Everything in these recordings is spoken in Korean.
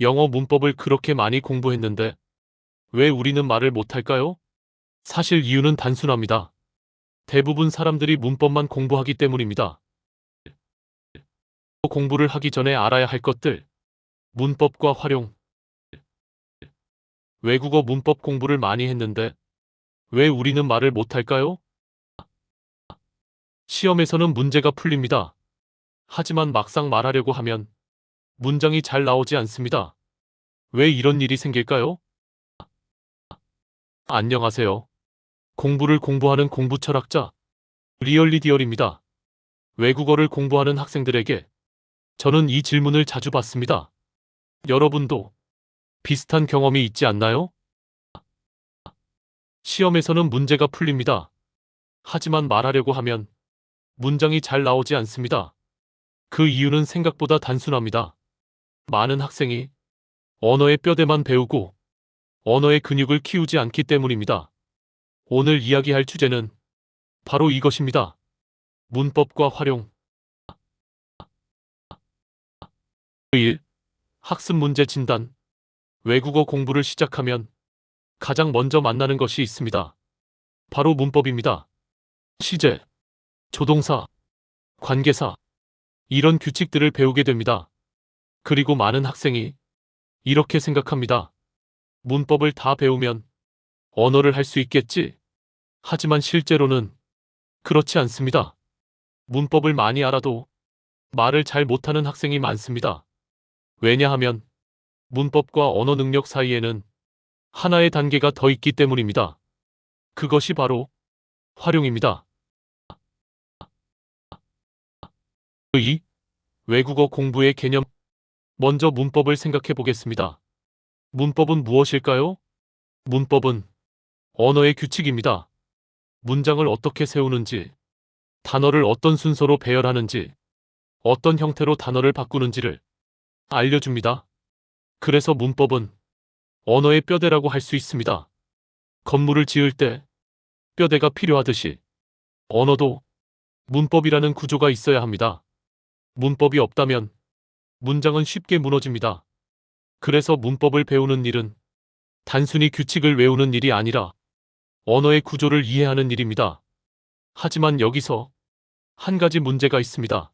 영어 문법을 그렇게 많이 공부했는데 왜 우리는 말을 못할까요? 사실 이유는 단순합니다. 대부분 사람들이 문법만 공부하기 때문입니다. 공부를 하기 전에 알아야 할 것들, 문법과 활용. 외국어 문법 공부를 많이 했는데 왜 우리는 말을 못할까요? 시험에서는 문제가 풀립니다. 하지만 막상 말하려고 하면 문장이 잘 나오지 않습니다. 왜 이런 일이 생길까요? 안녕하세요. 공부를 공부하는 공부 철학자 리얼리디얼입니다. 외국어를 공부하는 학생들에게 저는 이 질문을 자주 받습니다. 여러분도 비슷한 경험이 있지 않나요? 시험에서는 문제가 풀립니다. 하지만 말하려고 하면 문장이 잘 나오지 않습니다. 그 이유는 생각보다 단순합니다. 많은 학생이 언어의 뼈대만 배우고 언어의 근육을 키우지 않기 때문입니다. 오늘 이야기할 주제는 바로 이것입니다. 문법과 활용. 1. 학습 문제 진단. 외국어 공부를 시작하면 가장 먼저 만나는 것이 있습니다. 바로 문법입니다. 시제, 조동사, 관계사, 이런 규칙들을 배우게 됩니다. 그리고 많은 학생이 이렇게 생각합니다. 문법을 다 배우면 언어를 할 수 있겠지. 하지만 실제로는 그렇지 않습니다. 문법을 많이 알아도 말을 잘 못하는 학생이 많습니다. 왜냐하면 문법과 언어 능력 사이에는 하나의 단계가 더 있기 때문입니다. 그것이 바로 활용입니다. 2. 외국어 공부의 개념. 먼저 문법을 생각해 보겠습니다. 문법은 무엇일까요? 문법은 언어의 규칙입니다. 문장을 어떻게 세우는지, 단어를 어떤 순서로 배열하는지, 어떤 형태로 단어를 바꾸는지를 알려줍니다. 그래서 문법은 언어의 뼈대라고 할 수 있습니다. 건물을 지을 때 뼈대가 필요하듯이 언어도 문법이라는 구조가 있어야 합니다. 문법이 없다면 문장은 쉽게 무너집니다. 그래서 문법을 배우는 일은 단순히 규칙을 외우는 일이 아니라 언어의 구조를 이해하는 일입니다. 하지만 여기서 한 가지 문제가 있습니다.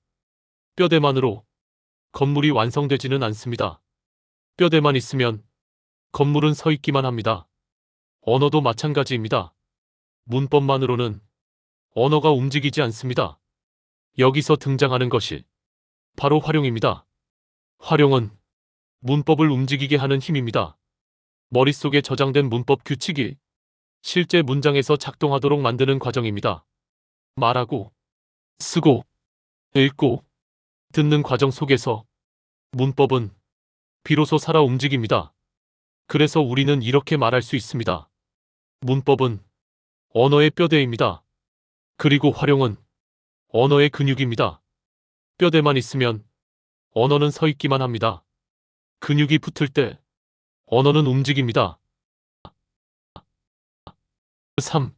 뼈대만으로 건물이 완성되지는 않습니다. 뼈대만 있으면 건물은 서 있기만 합니다. 언어도 마찬가지입니다. 문법만으로는 언어가 움직이지 않습니다. 여기서 등장하는 것이 바로 활용입니다. 활용은 문법을 움직이게 하는 힘입니다. 머릿속에 저장된 문법 규칙이 실제 문장에서 작동하도록 만드는 과정입니다. 말하고, 쓰고, 읽고, 듣는 과정 속에서 문법은 비로소 살아 움직입니다. 그래서 우리는 이렇게 말할 수 있습니다. 문법은 언어의 뼈대입니다. 그리고 활용은 언어의 근육입니다. 뼈대만 있으면 언어는 서 있기만 합니다. 근육이 붙을 때 언어는 움직입니다. 3.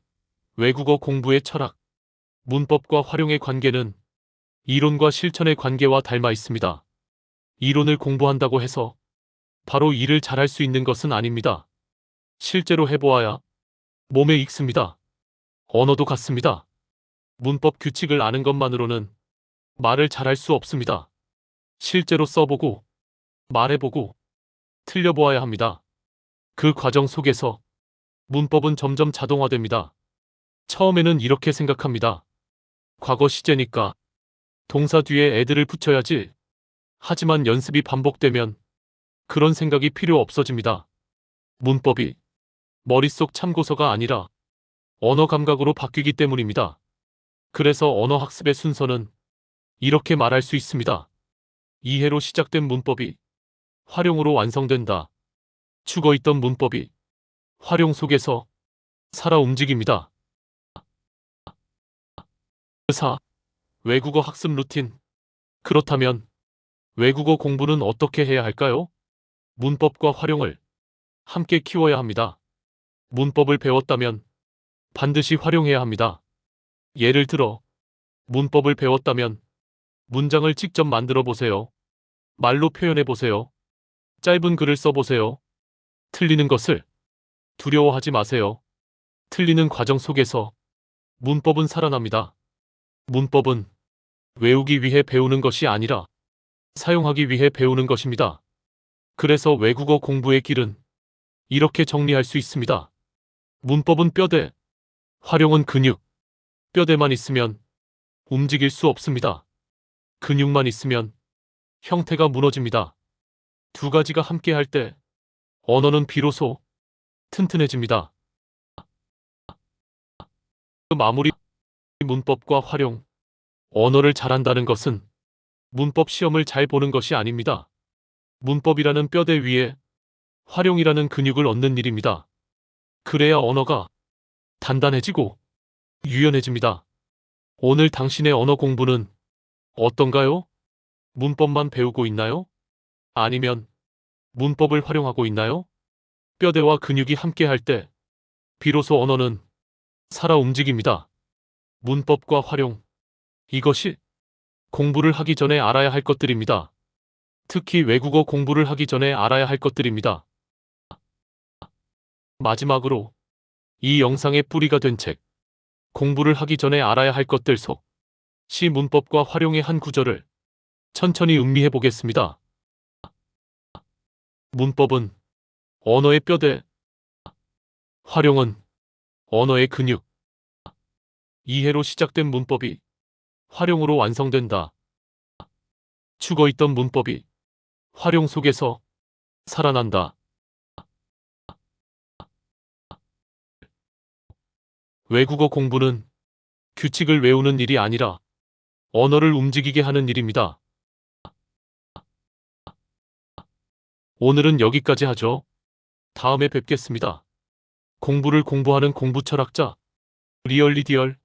외국어 공부의 철학. 문법과 활용의 관계는 이론과 실천의 관계와 닮아 있습니다. 이론을 공부한다고 해서 바로 일을 잘할 수 있는 것은 아닙니다. 실제로 해보아야 몸에 익습니다. 언어도 같습니다. 문법 규칙을 아는 것만으로는 말을 잘할 수 없습니다. 실제로 써보고, 말해보고, 틀려보아야 합니다. 그 과정 속에서 문법은 점점 자동화됩니다. 처음에는 이렇게 생각합니다. 과거 시제니까 동사 뒤에 애들을 붙여야지. 하지만 연습이 반복되면 그런 생각이 필요 없어집니다. 문법이 머릿속 참고서가 아니라 언어 감각으로 바뀌기 때문입니다. 그래서 언어 학습의 순서는 이렇게 말할 수 있습니다. 이해로 시작된 문법이 활용으로 완성된다. 죽어있던 문법이 활용 속에서 살아 움직입니다. 4. 외국어 학습 루틴. 그렇다면 외국어 공부는 어떻게 해야 할까요? 문법과 활용을 함께 키워야 합니다. 문법을 배웠다면 반드시 활용해야 합니다. 예를 들어 문법을 배웠다면 문장을 직접 만들어 보세요. 말로 표현해 보세요. 짧은 글을 써보세요. 틀리는 것을 두려워하지 마세요. 틀리는 과정 속에서 문법은 살아납니다. 문법은 외우기 위해 배우는 것이 아니라 사용하기 위해 배우는 것입니다. 그래서 외국어 공부의 길은 이렇게 정리할 수 있습니다. 문법은 뼈대, 활용은 근육. 뼈대만 있으면 움직일 수 없습니다. 근육만 있으면 형태가 무너집니다. 두 가지가 함께 할 때 언어는 비로소 튼튼해집니다. 그 마무리, 문법과 활용. 언어를 잘한다는 것은 문법 시험을 잘 보는 것이 아닙니다. 문법이라는 뼈대 위에 활용이라는 근육을 얻는 일입니다. 그래야 언어가 단단해지고 유연해집니다. 오늘 당신의 언어 공부는 어떤가요? 문법만 배우고 있나요? 아니면 문법을 활용하고 있나요? 뼈대와 근육이 함께 할 때 비로소 언어는 살아 움직입니다. 문법과 활용. 이것이 공부를 하기 전에 알아야 할 것들입니다. 특히 외국어 공부를 하기 전에 알아야 할 것들입니다. 마지막으로 이 영상의 뿌리가 된 책, 공부를 하기 전에 알아야 할 것들 속 시 문법과 활용의 한 구절을 천천히 음미해 보겠습니다. 문법은 언어의 뼈대, 활용은 언어의 근육. 이해로 시작된 문법이 활용으로 완성된다. 죽어있던 문법이 활용 속에서 살아난다. 외국어 공부는 규칙을 외우는 일이 아니라 언어를 움직이게 하는 일입니다. 오늘은 여기까지 하죠. 다음에 뵙겠습니다. 공부를 공부하는 공부 철학자 리얼리디얼